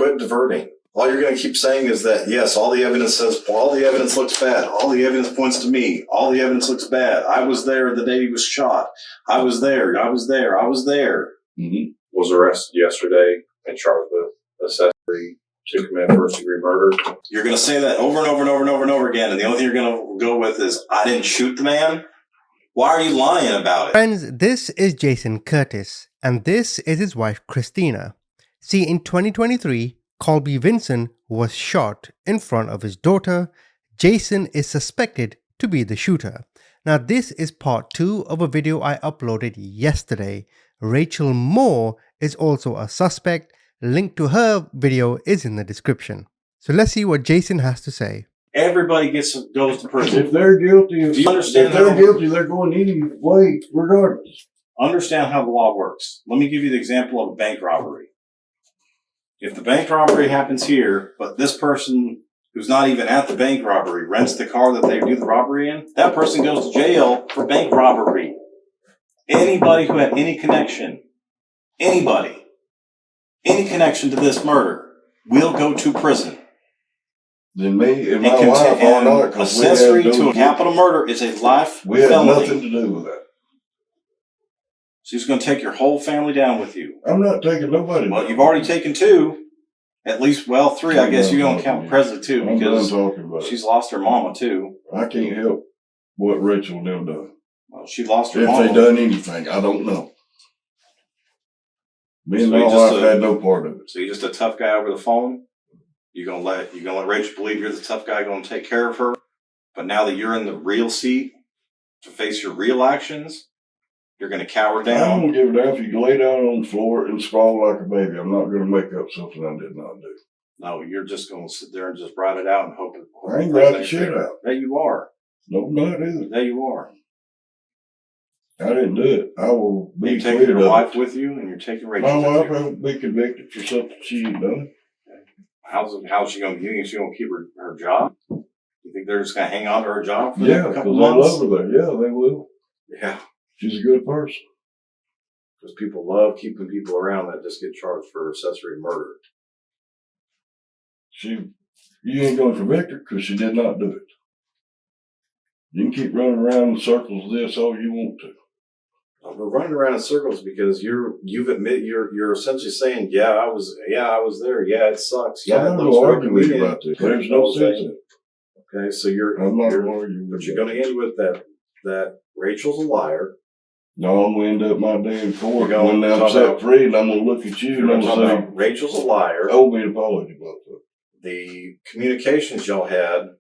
quit diverting. All you're going to keep saying is that, yes, all the evidence looks bad. All the evidence points to me. All the evidence looks bad. I was there the day he was shot. I was there. Mm-hmm. Was arrested yesterday and charged with accessory to commit first-degree murder. You're going to say that over and over and over and over and over again, and the only thing you're going to go with is, I didn't shoot the man? Why are you lying about it? Friends, this is Jason Curtis, and this is his wife, Christina. See, in 2023, Colby Vinson was shot in front of his daughter. Jason is suspected to be the shooter. Now, this is part 2 of a video I uploaded yesterday. Rachel Moore is also a suspect. Link to her video is in the description. So let's see what Jason has to say. Everybody goes to prison. If they're guilty, do you understand if they're guilty, they're going any way, regardless. Understand how the law works. Let me give you the example of a bank robbery. If the bank robbery happens here, but this person who's not even at the bank robbery rents the car that they do the robbery in, that person goes to jail for bank robbery. Anybody who had any connection to this murder will go to prison. Then me and my wife are not, because accessory to a capital murder is a life we have felony. Nothing to do with that. She's going to take your whole family down with you. I'm not taking nobody. Well, you've already taken 2. At least, 3. I guess you don't count President too, because she's lost her mama too. I can't help what Rachel and them done. Well, she lost her if mama. If they done anything, I don't know. Me and my wife had no part of it. So you're just a tough guy over the phone? You're gonna let Rachel believe you're the tough guy going to take care of her? But now that you're in the real seat to face your real actions, you're going to cower down. I don't give a damn if you lay down on the floor and sprawl like a baby. I'm not going to make up something I did not do. No, you're just going to sit there and just write it out and hope it. I ain't writing shit out. Yeah, you are. No, not either. Yeah, you are. I didn't do it. I will be. You're taking your wife with you, and you're taking Rachel. My wife won't be convicted for something she ain't done. How's she going to? You think she's going to keep her job? You think they're just going to hang on to her job for a couple months? Yeah, because they love her there. Yeah, they will. Yeah. She's a good person. Because people love keeping people around that just get charged for accessory murder. You ain't going to convict her because she did not do it. You can keep running around in circles of this all you want to. We're running around in circles because you're essentially saying, yeah, I was there. Yeah, it sucks. Yeah, I'm not going to argue with you about this. There's no sense in it. Okay, so I'm not going to argue with you. But you're going to end with that Rachel's a liar. No, I'm going to end up my day in court when I'm set free, and I'm going to look at you and I'm going to say, Rachel's a liar. Owe me an apology about that. The communications y'all had,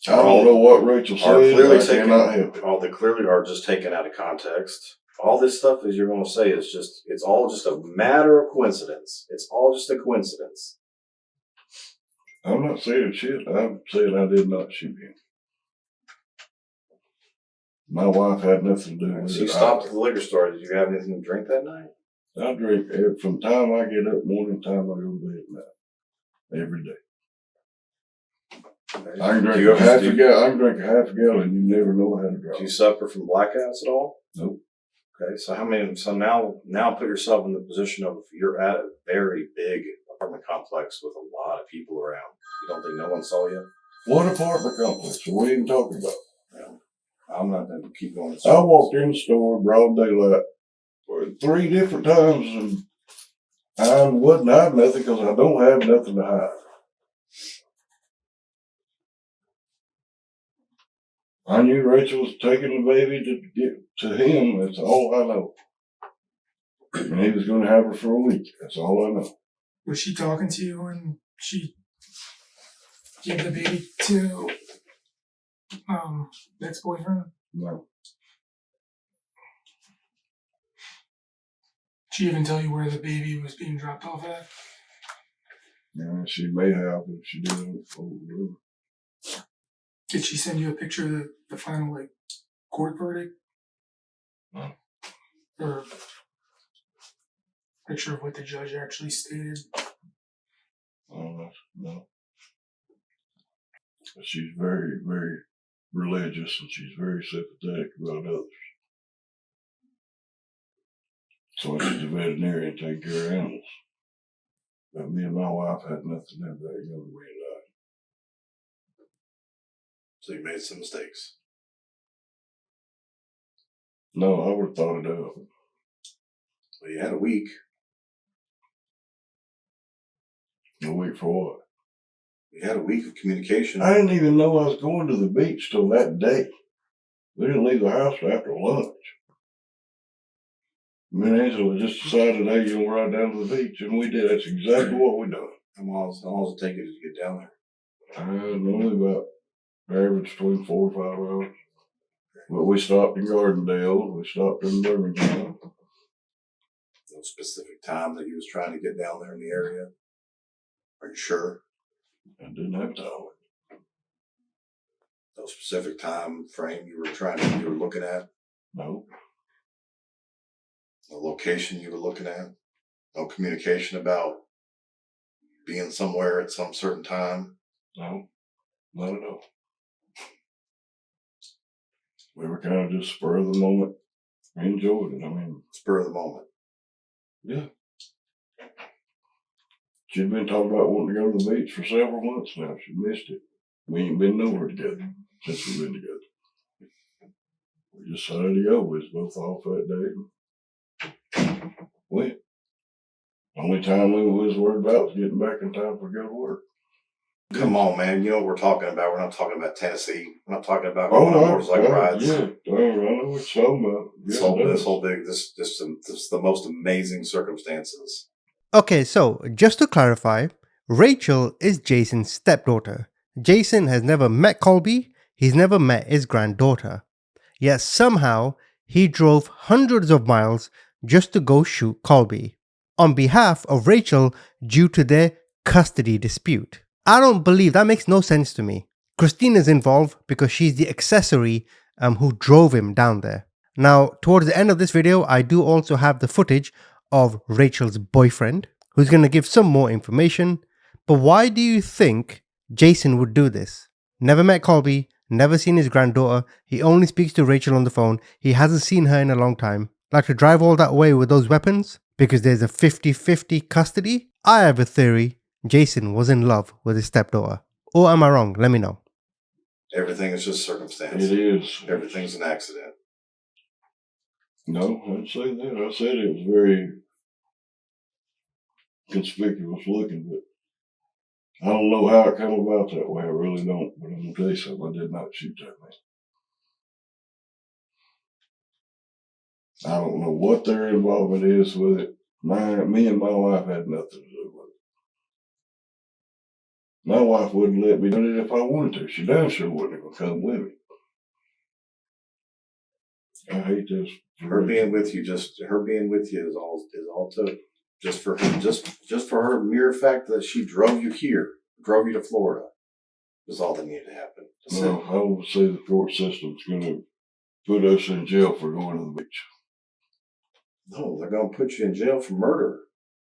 I don't know what Rachel said. They clearly are just taken out of context. All this stuff is you're going to say is it's all just a matter of coincidence. It's all just a coincidence. I'm not saying shit. I'm saying I did not shoot him. My wife had nothing to do with it. She stopped at the liquor store. Did you have anything to drink that night? I drink from the time I get up morning time I go to bed at night. Every day. I can drink a half a gallon. You never know how to drive. Do you suffer from blackouts at all? Nope. Okay, so now put yourself in the position of you're at a very big apartment complex with a lot of people around. You don't think no one saw you? What apartment complex? What are you talking about? Yeah. I'm not going to keep going. I walked in the store broad daylight 3 different times, and I wasn't hiding nothing because I don't have nothing to hide. I knew Rachel was taking the baby to get to him. That's all I know. And he was going to have her for a week. That's all I know. Was she talking to you when she gave the baby to ex-boyfriend? No. Did she even tell you where the baby was being dropped off at? Yeah, she may have, but she didn't. Did she send you a picture of the final court verdict? No. Or a picture of what the judge actually stated? No. She's very, very religious, and she's very sympathetic about others. So she's a veterinarian taking care of animals. But me and my wife had nothing to do with that young man died. So you made some mistakes. No, I would have thought it up. Well, you had a week. A week for what? You had a week of communication. I didn't even know I was going to the beach till that day. We didn't leave the house till after lunch. Me and Angela just decided, hey, you'll ride down to the beach, and we did. That's exactly what we done. How long does it take you to get down there? Normally about average between 4 or 5 hours. But we stopped in Gardendale. We stopped in Birmingham. No specific time that you was trying to get down there in the area? Are you sure? I didn't have time. No specific time frame you were looking at? No. No location you were looking at? No communication about being somewhere at some certain time? No. Not at all. We were kind of just spur of the moment. Enjoyed it. I mean, Spur of the moment. yeah. She'd been talking about wanting to go to the beach for several months now. She missed it. We ain't been nowhere together since we've been together. We just decided to go. We was both off that day. Went. Only time we was worried about was getting back in time for go to work. Come on, man. You know what we're talking about. We're not talking about Tennessee. We're not talking about going on motorcycle rides. Yeah, I know what you're talking about. Yeah, this is the most amazing circumstances. Okay, so just to clarify, Rachel is Jason's stepdaughter. Jason has never met Colby, he's never met his granddaughter. Yet somehow he drove hundreds of miles just to go shoot Colby on behalf of Rachel due to their custody dispute. I don't believe that. Makes no sense to me. Christina's involved because she's the accessory who drove him down there. Now, towards the end of this video, I do also have the footage of Rachel's boyfriend, who's going to give some more information. But why do you think Jason would do this? Never met Colby, never seen his granddaughter, he only speaks to Rachel on the phone, he hasn't seen her in a long time. Like to drive all that way with those weapons? Because there's a 50-50 custody? I have a theory Jason was in love with his stepdaughter. Or am I wrong? Let me know. Everything is just circumstance. It is. Everything's an accident. No, I didn't say that. I said it was very conspicuous looking, but I don't know how it came about that way. I really don't. But I'm going to tell you something. I did not shoot that man. I don't know what their involvement is with it. Me and my wife had nothing to do with it. My wife wouldn't let me do it if I wanted to. She damn sure wasn't going to come with me. I hate this. Her being with you is all it took. Just for her mere fact that she drove you to Florida, was all that needed to happen. No, I would say the court system's going to put us in jail for going to the beach. No, they're going to put you in jail for murder.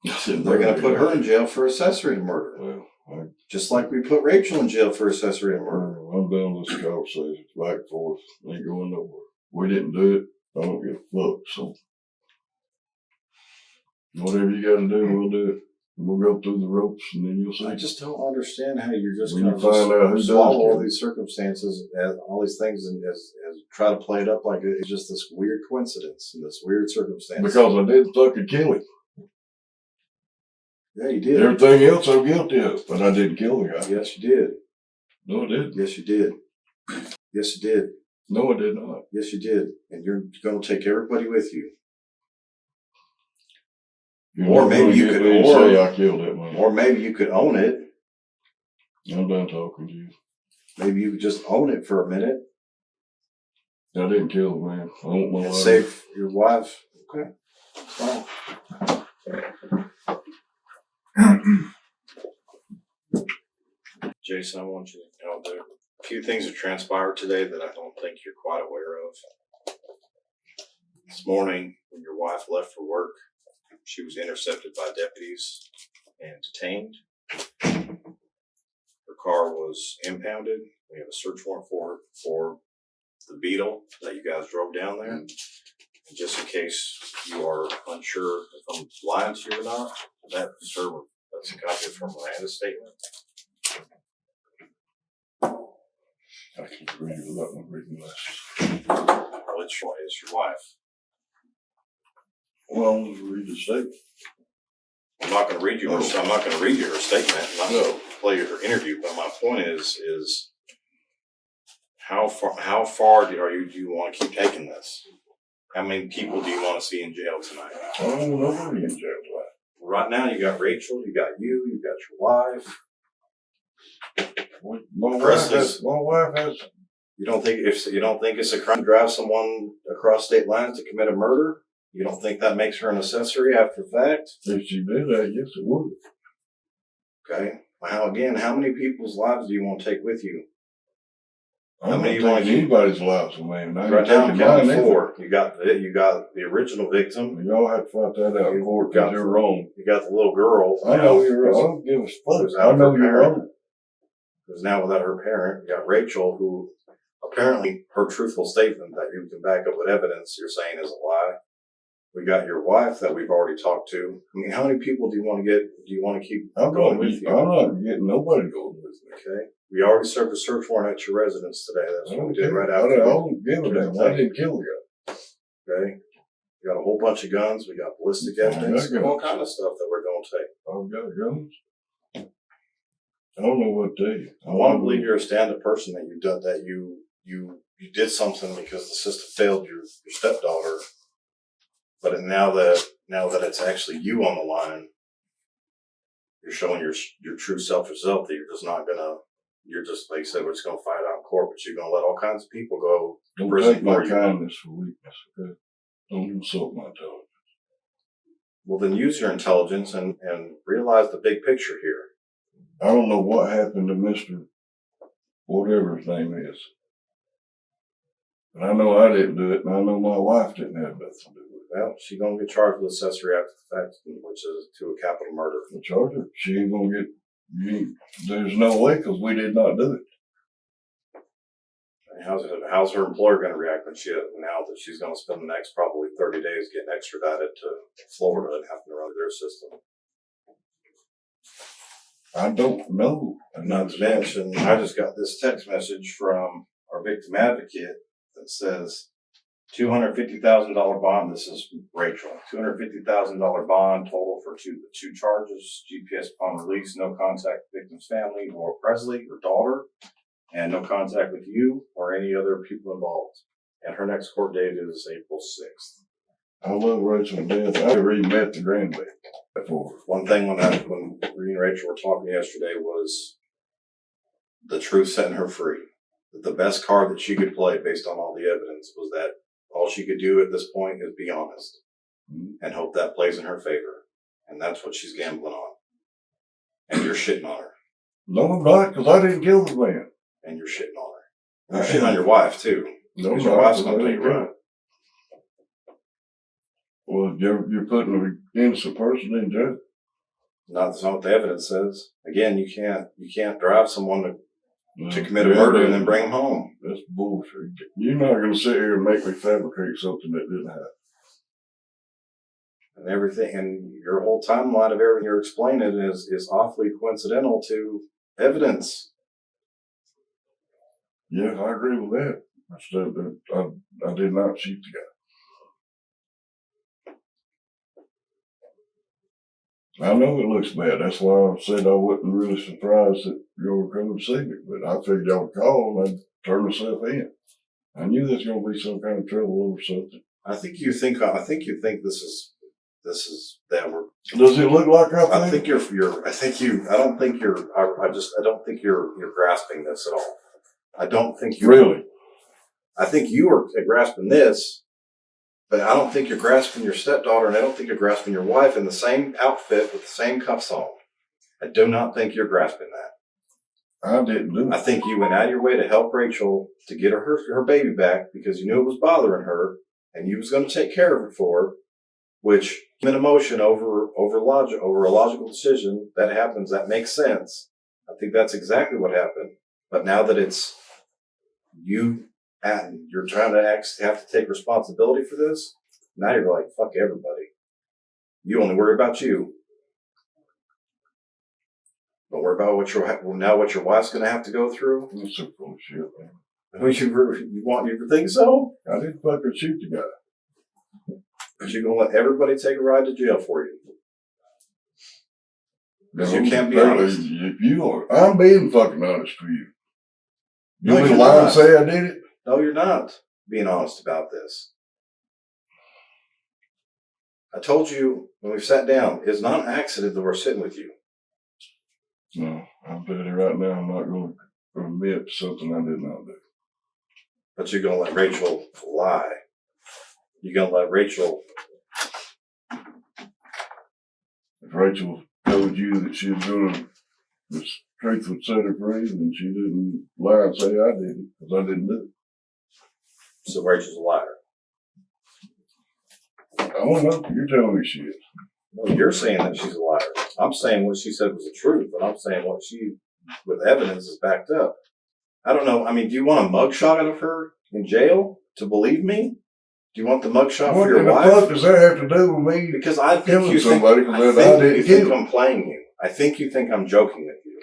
They're going to put her in jail for accessory to murder. Well, just like we put Rachel in jail for accessory to murder. I'm done with this conversation. Back and forth. Ain't going nowhere. We didn't do it. I don't give a fuck. So whatever you got to do, we'll do it. We'll go through the ropes, and then you'll see. I just don't understand how you're just going to find out who swallow all these circumstances, and all these things, and as try to play it up like it's just this weird coincidence and this weird circumstance. Because I didn't fucking kill him. Yeah, you did. Everything else I'm guilty of, but I didn't kill the guy. Yes, you did. No, I didn't. Yes, you did. Yes, you did. No, I did not. Yes, you did. And you're going to take everybody with you. Or maybe you could say I killed that man. Or maybe you could own it. I'm done talking to you. Maybe you could just own it for a minute. I didn't kill the man. I don't know. Save your wife. Okay. Fine. Jason, I want you to know there are a few things that transpired today that I don't think you're quite aware of. This morning, when your wife left for work, she was intercepted by deputies and detained. Her car was impounded. We have a search warrant for the Beetle that you guys drove down there. And just in case you are unsure if I'm lying to you or not, that That's a copy from Miranda's statement. I can't read it without my reading glasses. Well, it's your wife. Well, I'm gonna read the statement. I'm not going to read you her. I'm not going to read you her statement. I'm not going No. to play you her interview. But my point is how far do you want to keep taking this? How many people do you want to see in jail tonight? I don't want nobody in jail tonight. Right now, you got Rachel, you got you got your wife. My wife has. You don't think it's a crime to drive someone across state lines to commit a murder? You don't think that makes her an accessory after the fact? If she did that, yes, it would. Okay. Well, how many people's lives do you want to take with you? I'm many not you wanna taking keep? anybody's lives, man. I ain't Right now, I'm taking counting mine either. 4. You got the original victim. Y'all have to fight that out in court got because you're wrong. You got the little girl. I know you're wrong. I don't give a Who's fuck. out I of know her you're parent. wrong. Who's now without her parent. You got Rachel, who apparently her truthful statement that you can back up with evidence you're saying is a lie. We got your wife that we've already talked to. I mean, how many people do you want to keep going with you? I'm not getting nobody going with me. Okay. We already served a search warrant at your residence today. That's I what we don't did care. right I after. don't give a damn. I didn't kill the guy. Okay. We got a whole bunch of guns. We got ballistic I evidence. got All guns. kind of stuff that we're going to take. I've got guns. I don't know what to tell you. I want to believe you're a stand-up person, that you done that you did something because the system failed your stepdaughter. But now that it's actually you on the line, you're showing your true self yourself, that you're just, like you said, we're just gonna fight out in court, but you're gonna let all kinds of people go to Don't prison take my for you. kindness for weakness, okay? Don't insult my intelligence. Well, then use your intelligence and realize the big picture here. I don't know what happened to Mr. whatever his name is. But I know I didn't do it, and I know my wife didn't have nothing to do with it. Well, she's gonna get charged with accessory after the fact, which is to a capital murder. The charger, she ain't gonna get, there's no way, because we did not do it. How's her employer going to react now that she's going to spend the next probably 30 days getting extradited to Florida and having to run their system? I don't know. And not to mention, I just got this text message from our victim advocate that says $250,000 bond. This is Rachel. $250,000 bond total for two charges. GPS upon release. No contact with victim's family or Presley, her daughter. And no contact with you or any other people involved. And her next court date is April 6th. I love Rachel to death. I never even met the grandbaby before. One thing when me and Rachel were talking yesterday was the truth setting her free. That the best card that she could play based on all the evidence was that all she could do at this point is be honest and hope that plays in her favor. And that's what she's gambling on. And you're shitting on her. No, I'm not, because I didn't kill the man. And you're shitting on her. You're shitting on your wife, too. No, Because your wife's going to take take right. Well, you're putting an innocent person in jail. That's not what the evidence says. Again, you can't drive someone to commit a murder and then bring them home. That's bullshit. You're not going to sit here and make me fabricate something that didn't happen. And everything, and your whole timeline of everything you're explaining is awfully coincidental to evidence. Yeah, I agree with that. I did not shoot the guy. I know it looks bad. That's why I said I wasn't really surprised that you were coming to see me. But I figured y'all would call and I'd turn myself in. I knew there's going to be some kind of trouble over something. I think you think this is that we're. Does it look like I I think you're. I don't think you're grasping this at all. I don't think you really. I think you are grasping this, but I don't think you're grasping your stepdaughter, and I don't think you're grasping your wife in the same outfit with the same cuffs on. I do not think you're grasping that. I didn't do it. I think you went out of your way to help Rachel to get her baby back because you knew it was bothering her, and you was going to take care of it for her, which an emotion over logic, over a logical decision that happens, that makes sense. I think that's exactly what happened. But now that it's you and you're trying to have to take responsibility for this, now you're like, fuck everybody. You only worry about you. worry about what your wife's going to have to go through. That's so full of shit, man. You want you to think so? I didn't fucking shoot the guy. But you're going to let everybody take a ride to jail for you. Because you can't be honest. If you are, I'm being fucking honest with you. You No, mean you're lie and not. say I did it? No, you're not being honest about this. I told you when we sat down, it's not an accident that we're sitting with you. No, I'm telling you right now, I'm not going to admit to something I did not do. But you're going to let Rachel lie. You're going to let Rachel. If Rachel told you that she was going to, the truth would set her free, then she didn't lie and say I did it, because I didn't do it. So Rachel's a liar. I don't know. You're telling me she is. Well, you're saying that she's a liar. I'm saying what she said was the truth, but I'm saying what she, with evidence, is backed up. I don't know. I mean, do you want a mugshot of her in jail to believe me? Do you want the mugshot What for your in the wife? fuck does that have to do with me? Because I think killing you think, somebody because I didn't you kill think him. I'm playing you. I think you think I'm joking with you.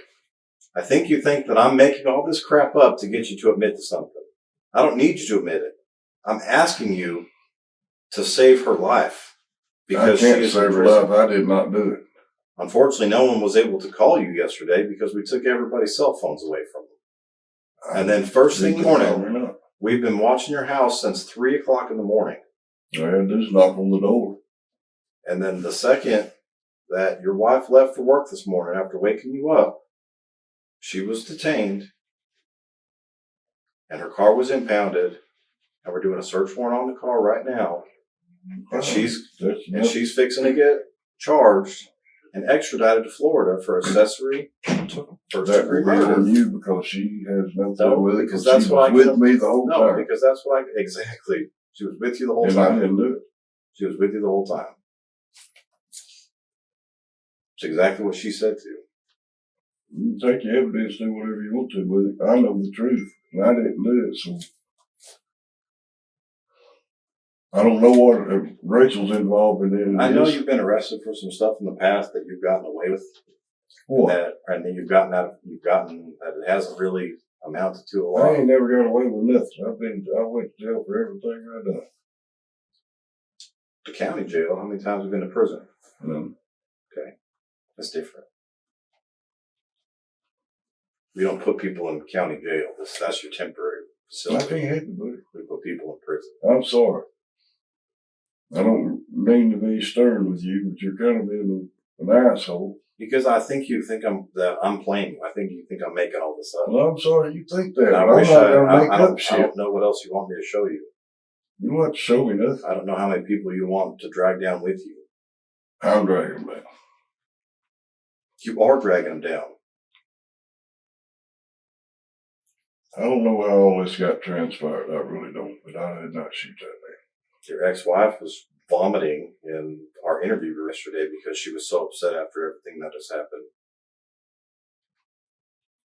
I think you think that I'm making all this crap up to get you to admit to something. I don't need you to admit it. I'm asking you to save her life. Because I she can't is save in her prison. life. I did not do it. Unfortunately, no one was able to call you yesterday because we took everybody's cell phones away from them. And then first thing in the morning, we've been watching your house since 3 o'clock in the morning. I had to just knock on the door. And then the second that your wife left for work this morning after waking you up, she was detained and her car was impounded. And we're doing a search warrant on the car right now. And she's fixing to get charged and extradited to Florida for accessory to first degree murder. On you because she has nothing to do with it. Because that's what I with me the whole time. No, because that's what exactly. She was with you the whole and time. I didn't do it. She was with you the whole time. It's exactly what she said to you. You can take your evidence, do whatever you want to with it. I know the truth, and I didn't do it, so I don't know what if Rachel's involved in it. I know you've been arrested for some stuff in the past that you've gotten away with. What? And then you've gotten that it hasn't really amounted to a lot. I ain't never got away with nothing. I went to jail for everything I done. The county jail, how many times have you been to prison? None. Okay. That's different. We don't put people in county jail. That's your temporary facility. I can't help it, buddy. We put people in prison. I'm sorry. I don't mean to be stern with you, but you're kind of being an asshole. Because I think you think I'm playing you. I think you think I'm making all this up. Well, I'm sorry you think that. And I'm not gonna make up shit. I don't know what else you want me to show you. You don't have to show me nothing. I don't know how many people you want to drag down with you. I'm dragging them down. You are dragging them down. I don't know how all this got transpired. I really don't. But I did not shoot that man. Your ex-wife was vomiting in our interview yesterday because she was so upset after everything that has happened.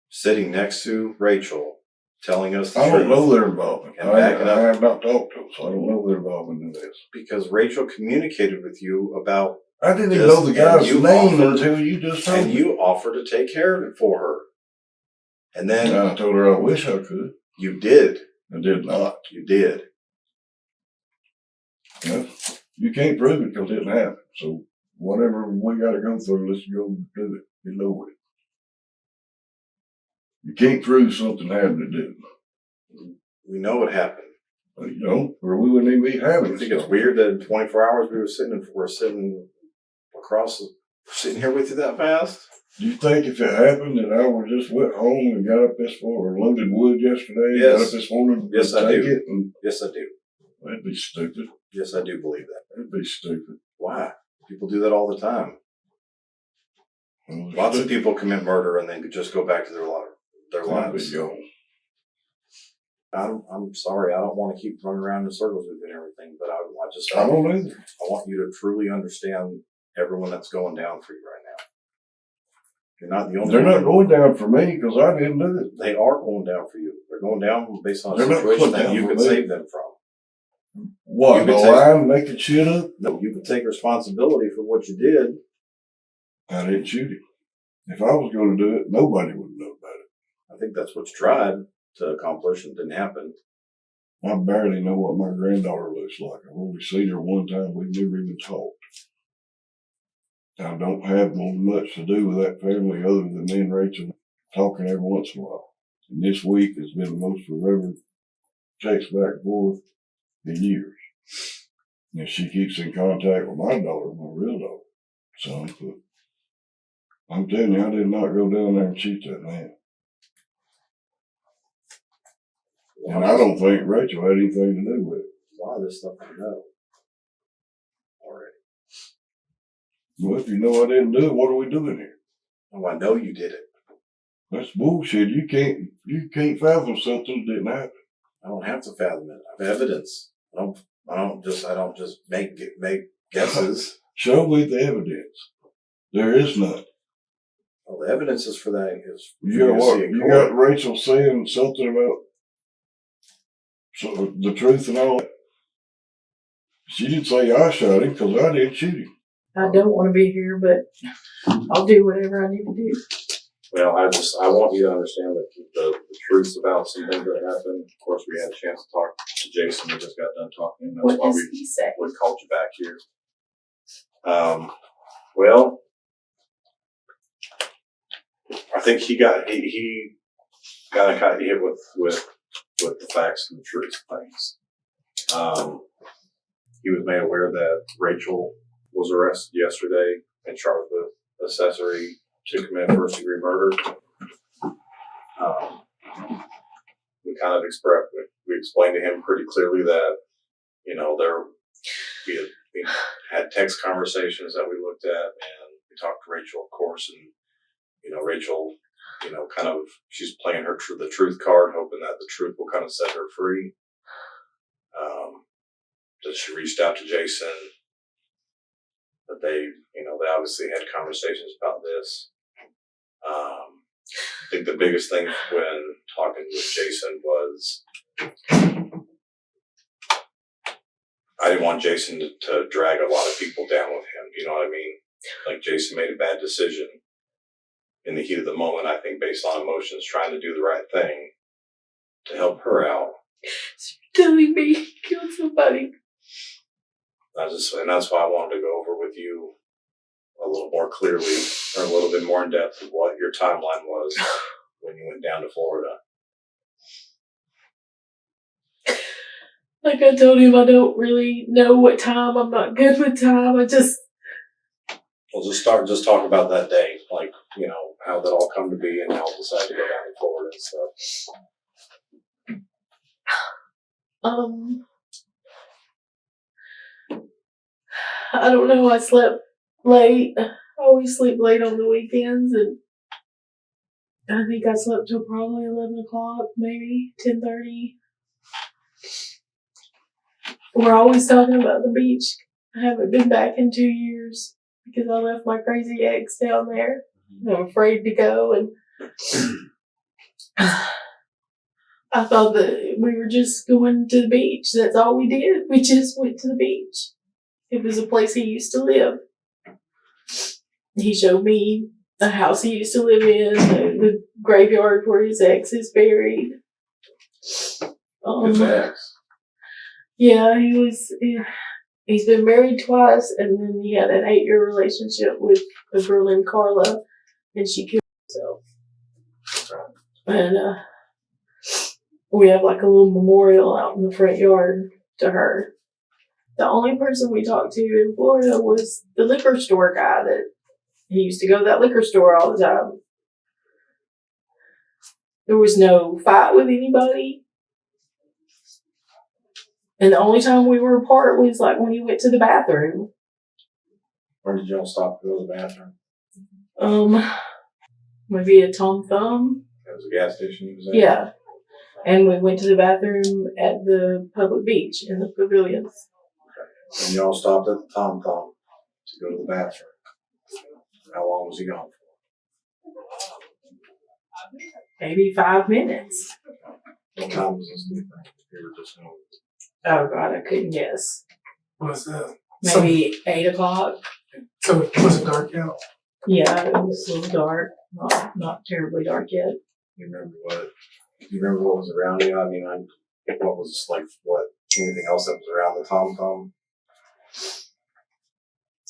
Sitting next to Rachel, telling us the truth. I don't know their involvement. And backing up. I have not talked to them, so I don't know their involvement in this. Because Rachel communicated with you about I didn't even know the guy's name until you just told and me. you offered to take care of it for her. And then And I told her I wish I could. you did. I did not. You did. Well, you can't prove it because it didn't happen. So whatever we got to go through, let's go do it. Get over it. You can't prove something happened that didn't. We know what happened. You know, or we wouldn't even be having I it. think it's weird that in 24 hours we're sitting here with you that fast. Do you think if it happened that I would just went home and got up this morning, or loaded wood yesterday, Yes. got up this morning Yes, to I take do. it? And Yes, I do. that'd be stupid. Yes, I do believe that. That'd be stupid. Why? People do that all the time. Well, Lots of people commit murder and then just go back to their lives. Gone. I'm sorry. I don't want to keep running around in circles with you and everything, but I I don't either. I want you to truly understand everyone that's going down for you right now. You're not the only They're one. not going down for me because I didn't do it. They are going down for you. They're going down based on a They're not situation going that down you for could me. save them from. What? You could No, take- I'm making shit up. No, you could take responsibility for what you did. I didn't shoot him. If I was going to do it, nobody would know about it. I think that's what you tried to accomplish and didn't happen. I barely know what my granddaughter looks like. I've only seen her one time. We've never even talked. I don't have much to do with that family other than me and Rachel talking every once in a while. And this week has been the most we've ever texted back and forth in years. And she keeps in contact with my daughter, my real daughter, son. But I'm telling you, I did not go down there and cheat that man. And I don't think Rachel had anything to do with it. A lot of this stuff I know already. Well, if you know I didn't do it, what are we doing here? Oh, I know you did it. That's bullshit. You can't fathom something that didn't happen. I don't have to fathom it. I have evidence. I don't just make guesses. Show me the evidence. There is none. Well, the evidence is for that. You got what? You got Rachel saying something about the truth and all that. She didn't say I shot him because I didn't shoot him. I don't want to be here, but I'll do whatever I need to do. Well, I want you to understand that the truth about some things that happened. Of course, we had a chance to talk to Jason. We just got done talking. That's What why does he say? we called you back here. Well, I think he got hit with the facts and the truth of things. He was made aware that Rachel was arrested yesterday and charged with accessory to commit first-degree murder. We explained to him pretty clearly that, we had text conversations that we looked at, and we talked to Rachel, of course, and, Rachel, she's playing the truth card, hoping that the truth will kind of set her free. That she reached out to Jason, that they obviously had conversations about this. I think the biggest thing when talking with Jason was I didn't want Jason to drag a lot of people down with him. You know what I mean? Like, Jason made a bad decision in the heat of the moment, I think, based on emotions, trying to do the right thing to help her out. Telling me he killed somebody. And that's why I wanted to go over with you a little more clearly, or a little bit more in depth of what your timeline was when you went down to Florida. Like I told him, I don't really know what time. I'm not good with time. Well, just talk about that day, like, how that all come to be and how you decided to go down to Florida and stuff. I don't know. I slept late. I always sleep late on the weekends, and I think I slept till probably 11 o'clock, maybe 10:30. We're always talking about the beach. I haven't been back in 2 years because I left my crazy ex down there. I'm afraid to go, and I thought that we were just going to the beach. That's all we did. We just went to the beach. It was a place he used to live. He showed me the house he used to live in, the graveyard where his ex is buried. His ex? Yeah, he's been married twice, and then he had an 8-year relationship with a girl named Carla, and she killed herself. And we have like a little memorial out in the front yard to her. The only person we talked to in Florida was the liquor store guy that he used to go to that liquor store all the time. There was no fight with anybody. And the only time we were apart was like when he went to the bathroom. Where did y'all stop to go to the bathroom? Maybe a Tom Thumb. It was a gas station he was at? Yeah. And we went to the bathroom at the public beach in the pavilions. And y'all stopped at the Tom Thumb to go to the bathroom. How long was he gone for? Maybe 5 minutes. What time was this? You were just home. Oh God, I couldn't guess. Was Maybe 8 o'clock. so it wasn't dark out? Yeah, it was a little dark. Not terribly dark yet. You remember what? You remember what was around you? I mean, what was like what? Anything else that was around the Tom Tom?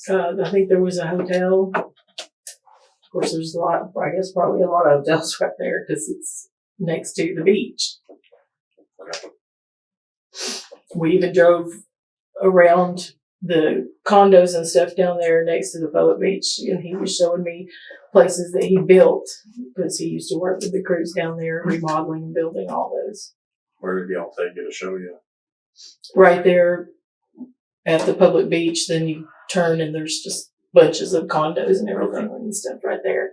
I think there was a hotel. Of course, there's probably a lot of hotels right there because it's next to the beach. We even drove around the condos and stuff down there next to the public beach, and he was showing me places that he built because he used to work with the crews down there, remodeling and building all those. Where did y'all take you to show you? Right there at the public beach, then you turn and there's just bunches of condos and everything and stuff right there.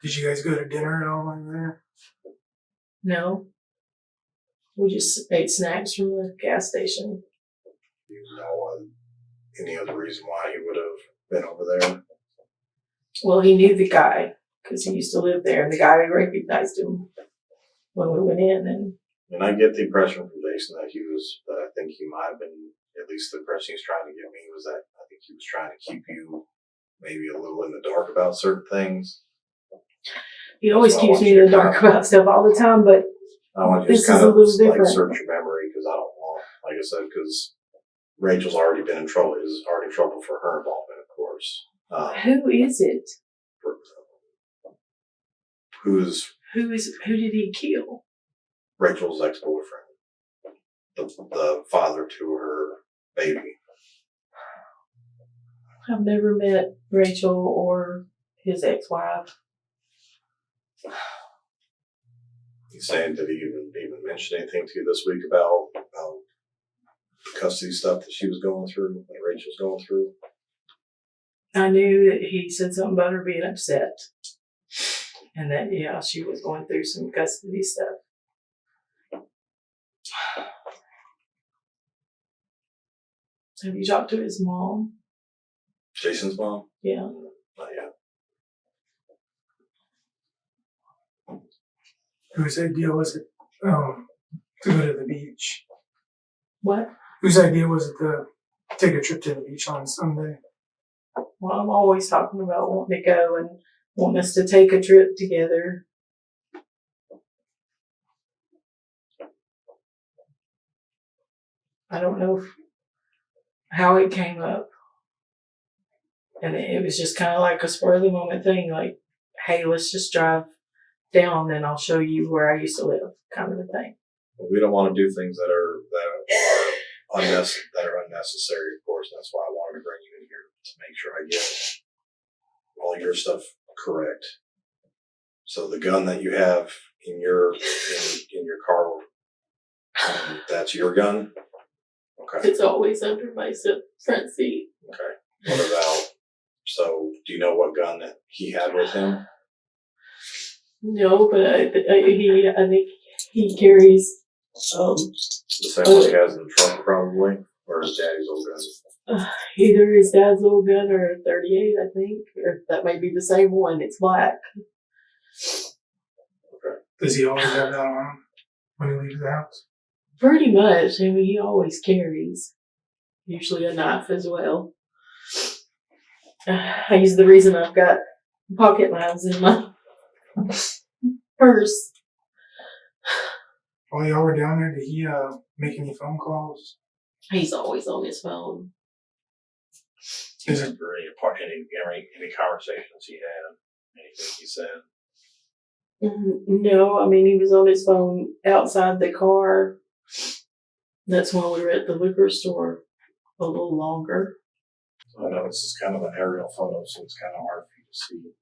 Did you guys go to dinner at all while you were there? No. We just ate snacks from the gas station. Do you know any other reason why he would have been over there? Well, he knew the guy because he used to live there, and the guy recognized him when we went in. And I get the impression from Jason that I think he might have been, at least the impression he was trying to give me was that I think he was trying to keep you maybe a little in the dark about certain things. He always keeps me in the dark about stuff all the time, but I want you to just kind of like search your memory because I don't want, like I said, because Rachel's already been in trouble. Is already in trouble for her involvement, of course. Who is it? Who did he kill? Rachel's ex-boyfriend, the father to her baby. I've never met Rachel or his ex-wife. He's saying, did he even mention anything to you this week about the custody stuff that she was going through, that Rachel's going through? I knew that he said something about her being upset. And that, yeah, she was going through some custody stuff. Have you talked to his mom? Jason's mom? Yeah. Not yet. Whose idea was it to go to the beach? What? Whose idea was it to take a trip to the beach on Sunday? Well, I'm always talking about wanting to go and wanting us to take a trip together. I don't know how it came up. And it was just kind of like a spur of the moment thing, like, hey, let's just drive down and I'll show you where I used to live, kind of a thing. Well, we don't want to do things that are unnecessary, of course. That's why I wanted to bring you in here to make sure I get all your stuff correct. So the gun that you have in your car, that's your gun? Okay. It's always under my front seat. Okay. What about, so do you know what gun that he had with him? No, but I think he carries the same one he has in the trunk probably, or his daddy's old gun? Either his dad's old gun or a 38, I think, or that may be the same one. It's black. Okay. Does he always have that on when he leaves the house? Pretty much. I mean, he always carries, usually a knife as well. He's the reason I've got pocket knives in my purse. While y'all were down there, did he make any phone calls? He's always on his phone. Do you remember any conversations he had? Anything he said? No, I mean, he was on his phone outside the car. That's when we were at the liquor store a little longer. So I know this is kind of an aerial photo, so it's kind of hard for you to see.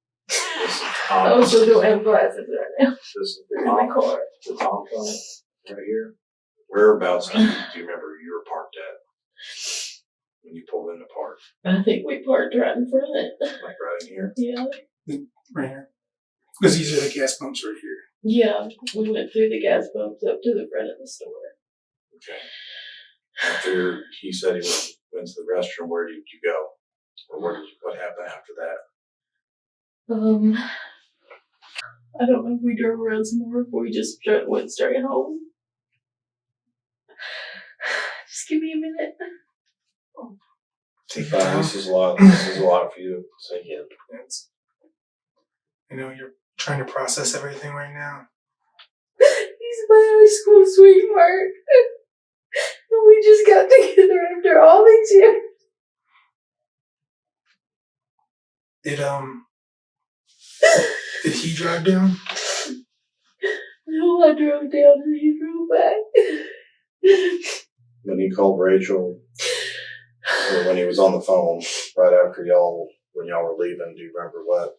I also don't have glasses right now. This is They're in my car. the Tom phone right here. Whereabouts do you remember you were parked at when you pulled in the park? I think we parked right in front of it. Like right in here? Yeah. Right here. Because these are the gas pumps right here. Yeah, we went through the gas pumps up to the front of the store. Okay. After he said he went to the restroom, where did you go? Or what happened after that? I don't know if we drove around some more, or we just went straight home. Just give me a minute. take But time. this is a lot. This is a lot for you to take in. It's, you're trying to process everything right now. He's my high school sweetheart. And we just got together after all these years. Did he drive down? No, I drove down and he drove back. When he called Rachel, or when he was on the phone right after when y'all were leaving, do you remember what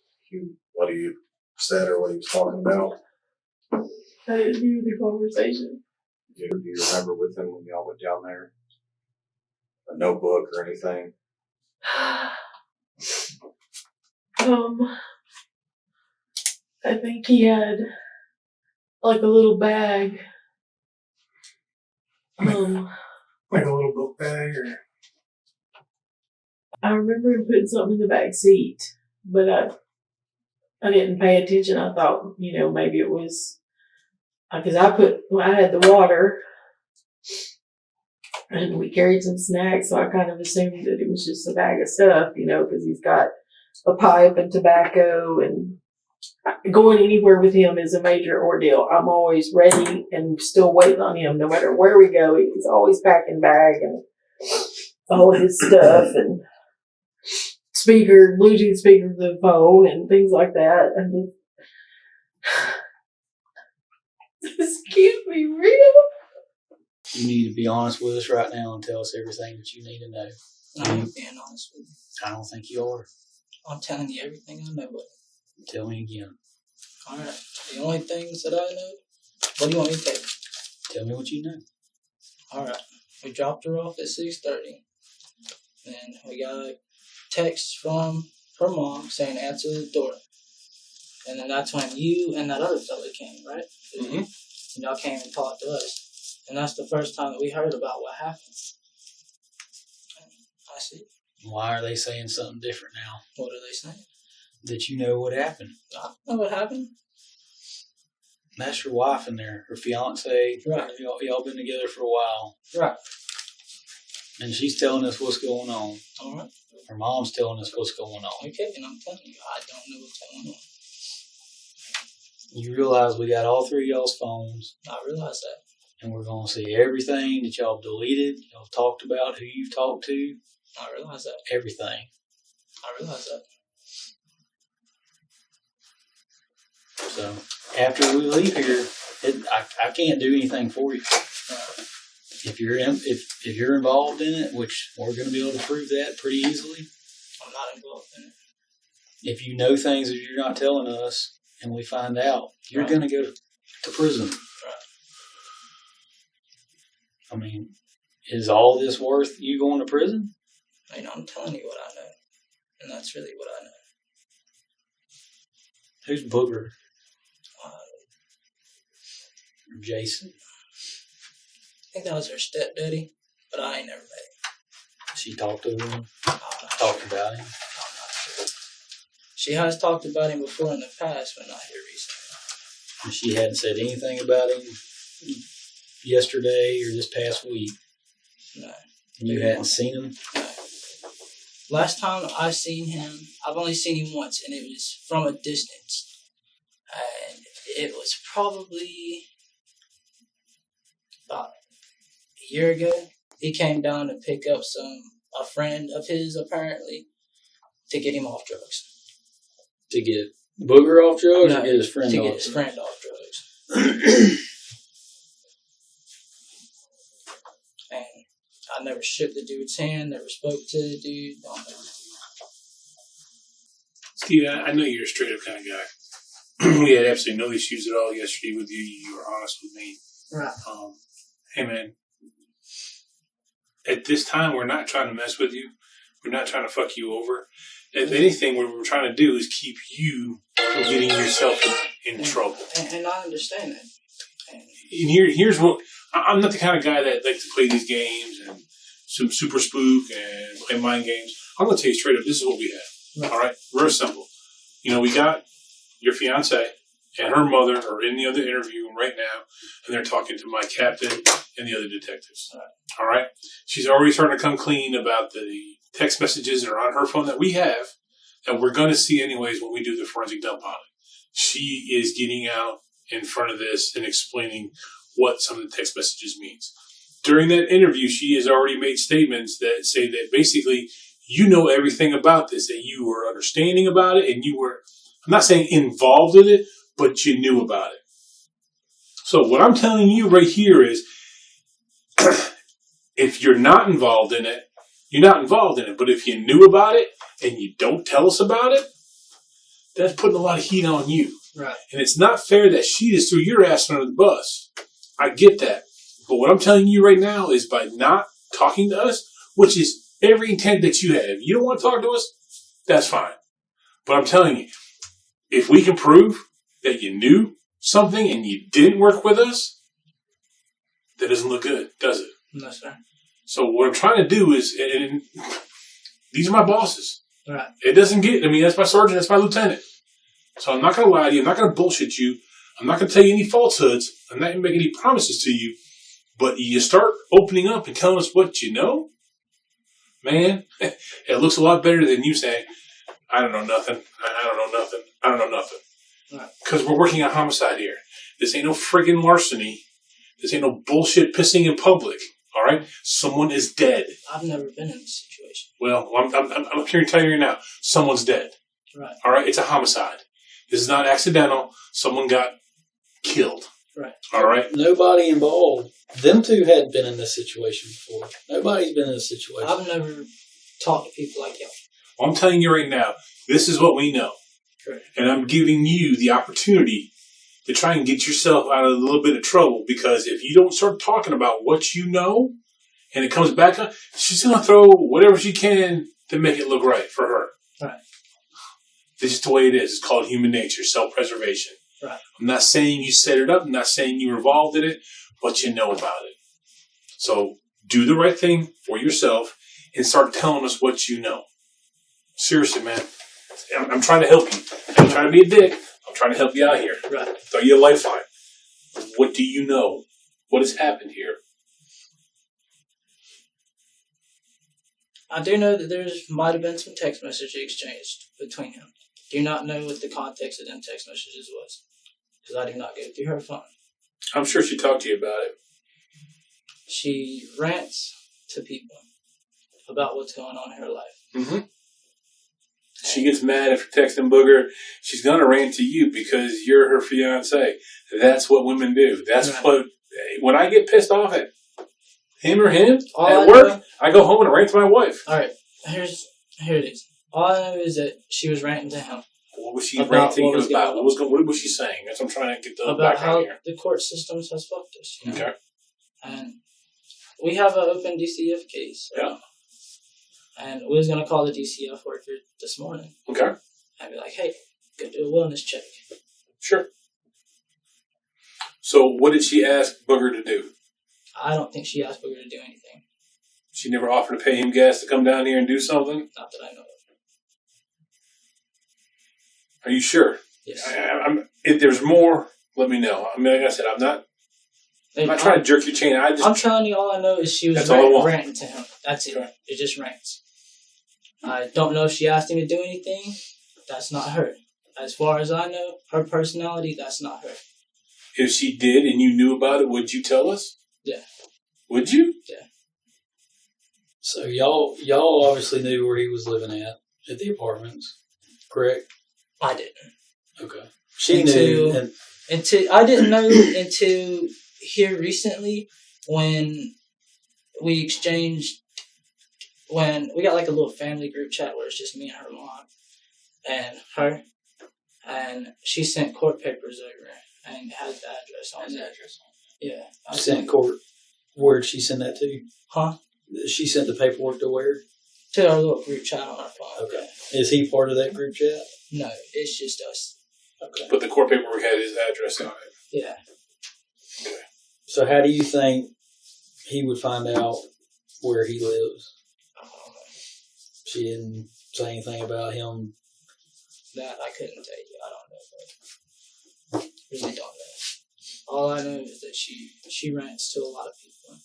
he said or what he was talking about? I didn't hear the conversation. Do you remember with him when y'all went down there? A notebook or anything? I think he had like a little bag. Like a little book bag, or I remember him putting something in the back seat, but I didn't pay attention. I thought, maybe it was because I had the water and we carried some snacks, so I kind of assumed that it was just a bag of stuff, because he's got a pipe and tobacco, and going anywhere with him is a major ordeal. I'm always ready and still waiting on him, no matter where we go. He's always packing bag and all of his stuff and Bluetooth speaker for the phone and things like that. And this can't be real. You need to be honest with us right now and tell us everything that you need to know. I'm being honest with you. I don't think you are. I'm telling you everything I know, buddy. Tell me again. Alright. The only things that I know, what do you want me to tell you? Tell me what you know. Alright. We dropped her off at 6:30. Then we got a text from her mom saying answer the door. And then that's when you and that other fella came, right? Mm-hmm. And y'all came and talked to us. And that's the first time that we heard about what happened. I see. Why are they saying something different now? What are they saying? That you know what happened. I know what happened. That's your wife in there, her fiance. Right. Y'all been together for a while. Right. And she's telling us what's going on. Alright. Her mom's telling us what's going on. Okay, and I'm telling you, I don't know what's going on. You realize we got all three of y'all's phones. I realize that. And we're going to see everything that y'all deleted, y'all talked about, who you've talked to. I realize that. Everything. I realize that. So after we leave here, I can't do anything for you. If you're involved in it, which we're going to be able to prove that pretty easily. I'm not involved in it. If you know things that you're not telling us, and we find out, you're Right. going to go to prison. Right. I mean, is all this worth you going to prison? I'm telling you what I know. And that's really what I know. Who's Booger? Uh, Or Jason? I think that was her stepdaddy, but I ain't never met him. She talked to him, I'm not talked sure. about him. I'm not sure. She has talked about him before in the past, but not here recently. And she hadn't said anything about him yesterday or this past week. No. And you hadn't seen him? No. Last time I seen him, I've only seen him once, and it was from a distance. And it was probably about a year ago. He came down to pick up a friend of his, apparently, to get him off drugs. To get Booger off drugs No, or get his friend to off get his drugs? friend off drugs. And I never shook the dude's hand, never spoke to the dude. Don't know. Steve, I know you're a straight up kind of guy. We had absolutely no issues at all yesterday with you. You were honest with me. Right. Hey, man, at this time, we're not trying to mess with you. We're not trying to fuck you over. If anything, what we're trying to do is keep you from getting yourself in trouble. And I understand that. And Here's what I'm not the kind of guy that likes to play these games and some super spook and play mind games. I'm going to tell you straight up, this is what we have. Right. All right? Real simple. We got your fiance and her mother are in the other interview room right now, and they're talking to my captain and the other detectives. Right. All right? She's already starting to come clean about the text messages that are on her phone that we have that we're going to see anyways when we do the forensic dump on it. She is getting out in front of this and explaining what some of the text messages means. During that interview, she has already made statements that say that basically you know everything about this, that you were understanding about it, and you were, I'm not saying involved in it, but you knew about it. So what I'm telling you right here is, if you're not involved in it, you're not involved in it. But if you knew about it and you don't tell us about it, that's putting a lot of heat on you. Right. And it's not fair that she just threw your ass under the bus. I get that. But what I'm telling you right now is by not talking to us, which is every intent that you have. If you don't want to talk to us, that's fine. But I'm telling you, if we can prove that you knew something and you didn't work with us, that doesn't look good, does it? No, sir. So what I'm trying to do is, and these are my bosses. Right. It doesn't get, I mean, that's my sergeant, that's my lieutenant. So I'm not going to lie to you. I'm not going to bullshit you. I'm not going to tell you any falsehoods. I'm not going to make any promises to you. But you start opening up and telling us what you know, man, it looks a lot better than you saying, I don't know nothing. I don't know nothing. I don't know nothing. Because we're working on homicide here. This ain't no friggin' larceny. This ain't no bullshit pissing in public. All right? Someone is dead. I've never been in this situation. Well, I'm here to tell you right now. Someone's dead. Right. All right? It's a homicide. This is not accidental. Someone got killed. Right. All right? Nobody involved. Them two hadn't been in this situation before. Nobody's been in this situation. I've never talked to people like y'all. Well, I'm telling you right now, this is what we know. Correct. And I'm giving you the opportunity to try and get yourself out of a little bit of trouble, because if you don't start talking about what you know and it comes back up, she's going to throw whatever she can to make it look right for her. Right. This is the way it is. It's called human nature, self-preservation. Right. I'm not saying you set it up. I'm not saying you were involved in it, but you know about it. So do the right thing for yourself and start telling us what you know. Seriously, man. I'm trying to help you. I'm trying to be a dick. I'm trying to help you out here. Right. Throw you a lifeline. What do you know? What has happened here? I do know that there might have been some text messages exchanged between him. Do not know what the context of them text messages was, because I do not go through her phone. I'm sure she talked to you about it. She rants to people about what's going on in her life. Mm-hmm. She gets mad after texting Booger. She's going to rant to you because you're her fiance. That's what women do. That's right. what, when I get pissed off at him or him All at I work, know, I go home and rant to my wife. all right, here it is. All I know is that she was ranting to him. What was she About ranting what was about? going on. What was she saying? That's what I'm trying to get the About background how here. the court systems has fucked us. You know? Okay. And we have an open DCF case. Yeah. And we was going to call the DCF worker this morning. Okay. And be like, hey, go do a wellness check. Sure. So what did she ask Booger to do? I don't think she asked Booger to do anything. She never offered to pay him gas to come down here and do something? Not that I know of. Are you sure? Yes. If there's more, let me know. I mean, like I said, I'm not trying to jerk your chain. I'm telling you, all I know is she was That's all I want. ranting to him. That's it. Okay. It just rants. I don't know if she asked him to do anything. That's not her. As far as I know, her personality, that's not her. If she did and you knew about it, would you tell us? Yeah. Would you? Yeah. So y'all obviously knew where he was living at the apartments, correct? I didn't. Okay. She knew. I didn't know until here recently when we exchanged, when we got like a little family group chat where it's just me and her mom and her, and she sent court papers over and had the address on it. Yeah. Sent court. Where'd she send that to? Huh? She sent the paperwork to where? To our little group chat on our phone. Okay. Is he part of that group chat? No, it's just us. Okay. But the court paperwork had his address on it. Yeah. Okay. So how do you think he would find out where he lives? I don't know. She didn't say anything about him. That I couldn't tell you. I don't know. Really don't know. All I know is that she rants to a lot of people.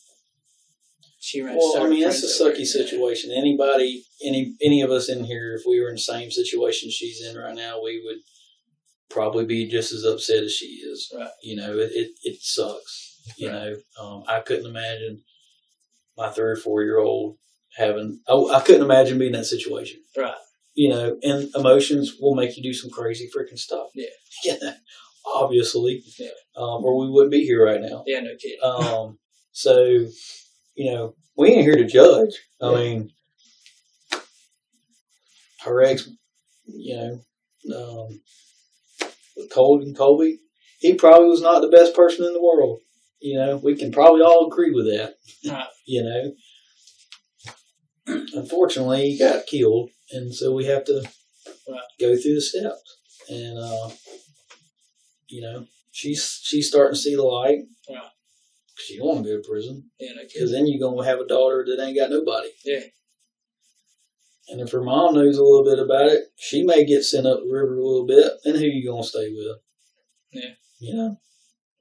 she rents. Well, I certain mean, it's friends a over. sucky situation. Anybody, any of us in here, if we were in the same situation she's in right now, we would probably be just as upset as she is. Right. You know, it sucks. You know, I couldn't imagine my 3 or 4 year old having. I couldn't imagine being in that situation. Right. You know, and emotions will make you do some crazy freaking stuff. Yeah. Yeah. Obviously. Yeah. Or we wouldn't be here right now. Yeah, no kidding. So, you know, we ain't here to judge. I mean, her ex, you know, Colby, he probably was not the best person in the world. You know, we can probably all agree with that. Right. You know, unfortunately, he got killed, and so we have to go through the steps. And you know, she's starting to see the light. Yeah. She don't want to go to prison. Yeah, no Because kidding. then you're going to have a daughter that ain't got nobody. Yeah. And if her mom knows a little bit about it, she may get sent up the river a little bit. And who you going to stay with? Yeah. You know?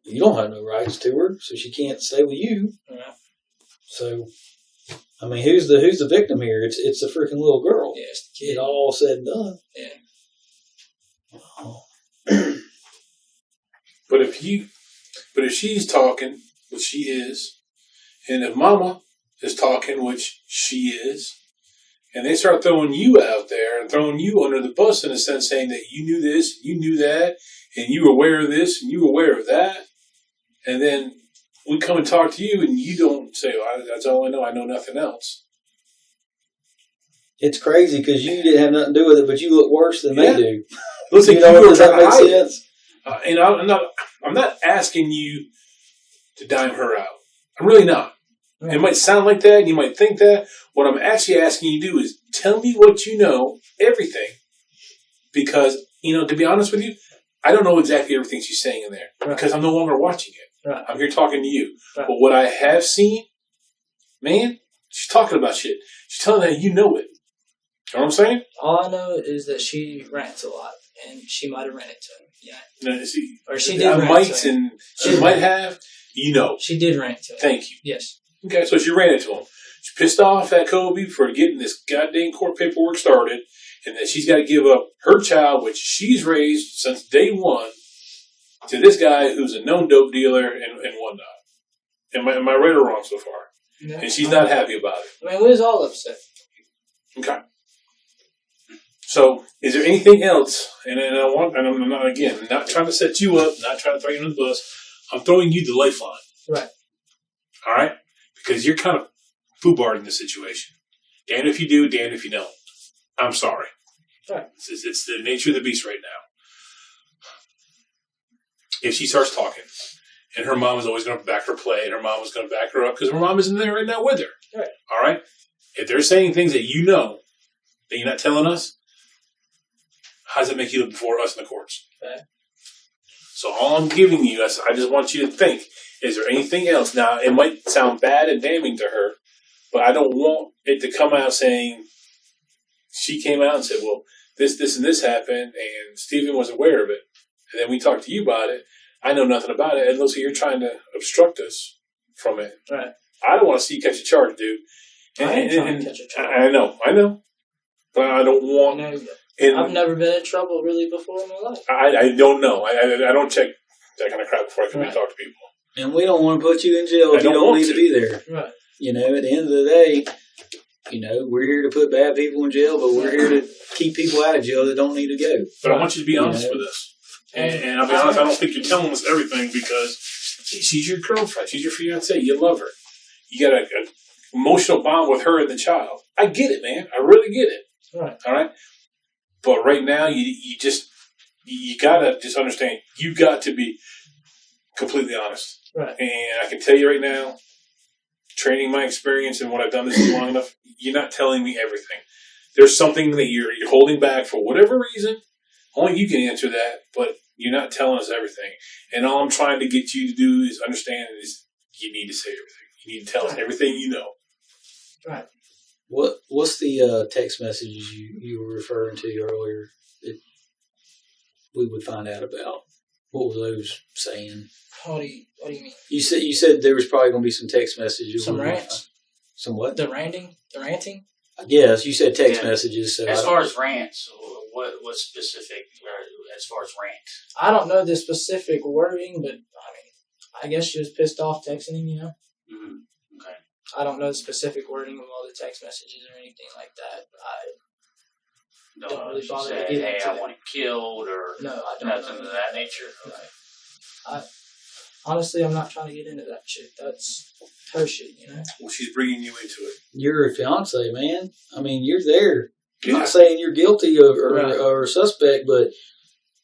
You don't have no rights to her, so she can't stay with you. Yeah. So, I mean, who's the victim here? It's the freaking little girl. Yeah, it's the kid. It all said and done. Yeah. Oh. But if she's talking, which she is, and if Mama is talking, which she is, and they start throwing you out there and throwing you under the bus in a sense, saying that you knew this, you knew that, and you were aware of this, and you were aware of that, and then we come and talk to you, and you don't say, well, that's all I know nothing else. It's crazy because you didn't have nothing to do with it, but you look worse than Yeah. they do. Listen, You know, you were does that trying to make hide it. sense? And I'm not asking you to dime her out. I'm really not. It might sound like that, and you might think that. What I'm actually asking you to do is tell me what you know, everything. Because, you know, to be honest with you, I don't know exactly everything she's saying in there. Right. Because I'm no longer watching it. Right. I'm here talking to you. Right. But what I have seen, man, she's talking about shit. She's telling that you know it. You know what I'm saying? All I know is that she rants a lot, and she might have rented to him. Yeah. No, see, Or she did I rant might to him. and she might have. You know. She did rant to him. Thank you. Yes. Okay, so she ran into him. She's pissed off at Colby for getting this goddamn court paperwork started, and that she's got to give up her child, which she's raised since day one, to this guy who's a known dope dealer and whatnot. Am I right or wrong so far? Yeah. And she's not happy about it. I mean, we was all upset. Okay. So, is there anything else? And I'm not, again, not trying to set you up, not trying to throw you under the bus. I'm throwing you the lifeline. Right. All right? Because you're kind of foobarding the situation. Damn if you do, damn if you don't. I'm sorry. Right. It's the nature of the beast right now. If she starts talking, and her mom is always going to back her play, and her mom is going to back her up, because her mom isn't there right now with her. Right. All right? If they're saying things that you know, that you're not telling us, how does it make you look before us in the courts? Okay. So all I'm giving you, I just want you to think, is there anything else? Now, it might sound bad and damning to her, but I don't want it to come out saying, she came out and said, well, this, and this happened, and Stephen was aware of it. And then we talked to you about it. I know nothing about it. And looks like you're trying to obstruct us from it. Right. I don't want to see you catch a charge, dude. I ain't trying to catch a charge. I know. But I don't want... I've never been in trouble really before in my life. I don't know. I don't check that kind of crap before I come and talk to people. And we don't want to put you in jail if you don't need to be there. Right. You know, at the end of the day, you know, we're here to put bad people in jail, but we're here to keep people out of jail that don't need to go. But I want you to be honest with us. And I'll be honest, I don't think you're telling us everything because she's your girlfriend. She's your fiance. You love her. You got an emotional bond with her and the child. I get it, man. I really get it. Right. All right? But right now, you got to just understand, you got to be completely honest. Right. And I can tell you right now, training my experience and what I've done this long enough, you're not telling me everything. There's something that you're holding back for whatever reason. Only you can answer that, but you're not telling us everything. And all I'm trying to get you to do is understand is you need to say everything. You need to tell us everything you know. Right. What's the text messages you were referring to earlier that we would find out about? What were those saying? What do you mean? You said there was probably going to be some text messages. Some rants. Some what? The ranting? Yes, you said text Yeah. messages. So As far as rants, what specific as far as rants? I don't know the specific wording, but I guess she was pissed off texting him, you know? Mm-hmm. Okay. I don't know the specific wording of all the text messages or anything like that. Don't really she bother to said, get "Hey, into I it. want him killed," or No, I don't nothing know. of that nature. Okay. Honestly, I'm not trying to get into that shit. That's her shit, you know? Well, she's bringing you into it. you're a fiance, man. I mean, you're there. I'm Yeah. not saying you're guilty or, Right. or suspect, but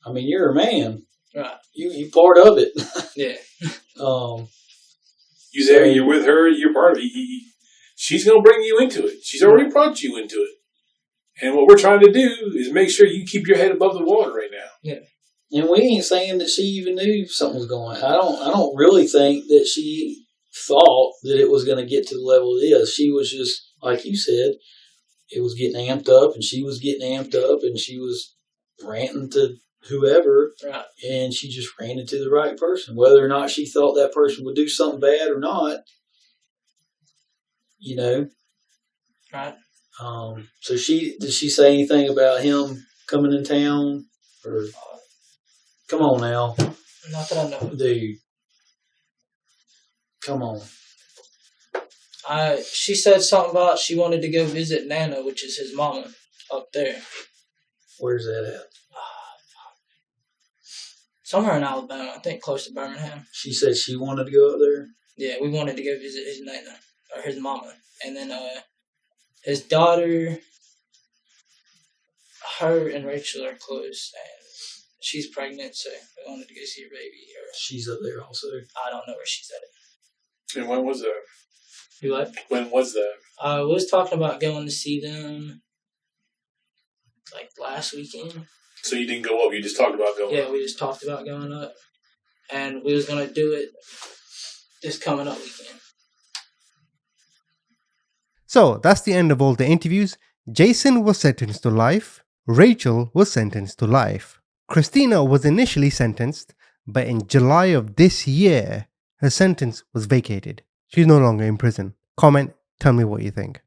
I mean, you're a man. Right. You part of it. Yeah. You there, you're with her, you're part of it. She's going to bring you into it. She's already brought you into it. And what we're trying to do is make sure you keep your head above the water right now. Yeah. And we ain't saying that she even knew something was going on. I don't really think that she thought that it was going to get to the level it is. She was just, like you said, it was getting amped up, and she was getting amped up, and she was ranting to whoever, Right. and she just ran into the right person. Whether or not she thought that person would do something bad or not, you know. Right. So did she say anything about him coming in town? Or come on now, Not that I know. dude. Come on. She said something about she wanted to go visit Nana, which is his mama, up there. Where's that at? Somewhere in Alabama, I think close to Birmingham. She said she wanted to go up there. Yeah, we wanted to go visit his Nana, or his mama. And then his daughter, her and Rachel are close, and she's pregnant, so we wanted to go see her baby. Or She's up there also. I don't know where she's at. And when was that? You what? When was that? We was talking about going to see them, like last weekend. So you didn't go up, you just talked about going Yeah, up. we just talked about going up, and we was gonna do it this coming up weekend. So that's the end of all the interviews. Jason was sentenced to life. Rachel was sentenced to life. Christina was initially sentenced, but in July of this year, her sentence was vacated. She's no longer in prison. Comment, tell me what you think.